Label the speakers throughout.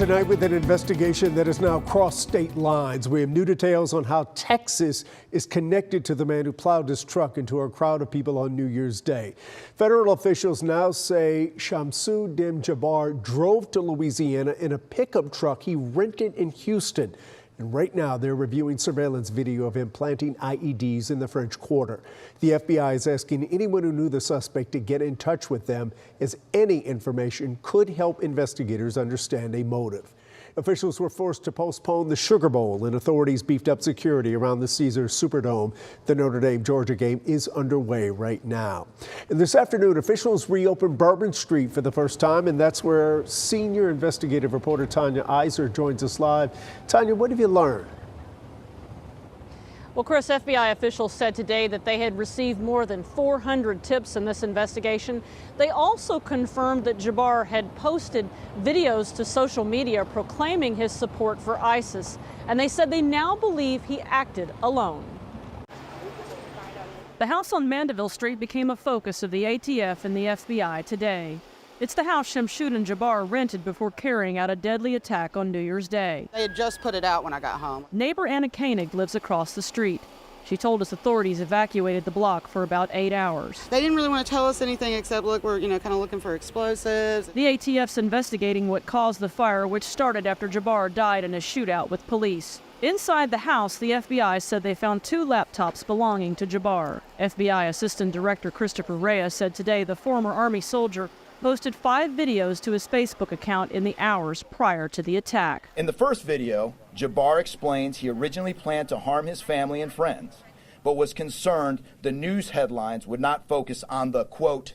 Speaker 1: Tonight with an investigation that has now crossed state lines. We have new details on how Texas is connected to the man who plowed his truck into a crowd of people on New Year's Day. Federal officials now say Shamsud Din Jabbar drove to Louisiana in a pickup truck he rented in Houston. And right now they're reviewing surveillance video of him planting IEDs in the French Quarter. The FBI is asking anyone who knew the suspect to get in touch with them, as any information could help investigators understand a motive. Officials were forced to postpone the Sugar Bowl and authorities beefed up security around the Caesars Superdome. The Notre Dame-Georgia game is underway right now. And this afternoon, officials reopened Bourbon Street for the first time, and that's where senior investigative reporter Tanya Iser joins us live. Tanya, what have you learned?
Speaker 2: Well, Chris, FBI officials said today that they had received more than 400 tips in this investigation. They also confirmed that Jabbar had posted videos to social media proclaiming his support for ISIS, and they said they now believe he acted alone. The house on Mandeville Street became a focus of the ATF and the FBI today. It's the house Shamsud Din Jabbar rented before carrying out a deadly attack on New Year's Day.
Speaker 3: They had just put it out when I got home.
Speaker 2: Neighbor Anna Koenig lives across the street. She told us authorities evacuated the block for about 8 hours.
Speaker 3: They didn't really want to tell us anything except, look, we're kind of looking for explosives.
Speaker 2: The ATF's investigating what caused the fire, which started after Jabbar died in a shootout with police. Inside the house, the FBI said they found 2 laptops belonging to Jabbar. FBI Assistant Director Christopher Reyes said today the former Army soldier posted 5 videos to his Facebook account in the hours prior to the attack.
Speaker 4: In the first video, Jabbar explains he originally planned to harm his family and friends, but was concerned the news headlines would not focus on the, quote,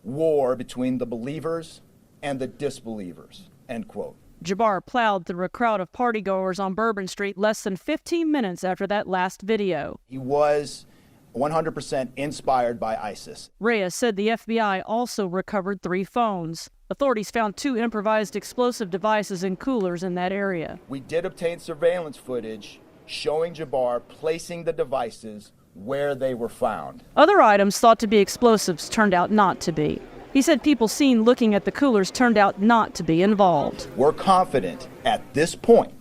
Speaker 4: war between the believers and the disbelievers, end quote.
Speaker 2: Jabbar plowed through a crowd of partygoers on Bourbon Street less than 15 minutes after that last video.
Speaker 4: He was 100% inspired by ISIS.
Speaker 2: Reyes said the FBI also recovered 3 phones. Authorities found 2 improvised explosive devices in coolers in that area.
Speaker 4: We did obtain surveillance footage showing Jabbar placing the devices where they were found.
Speaker 2: Other items thought to be explosives turned out not to be. He said people seen looking at the coolers turned out not to be involved.
Speaker 4: We're confident at this point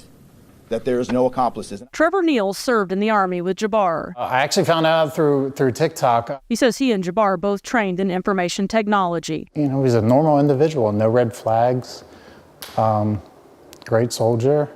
Speaker 4: that there is no accomplices.
Speaker 2: Trevor Neal served in the Army with Jabbar.
Speaker 5: I actually found out through TikTok.
Speaker 2: He says he and Jabbar both trained in information technology.
Speaker 5: You know, he's a normal individual, no red flags, great soldier.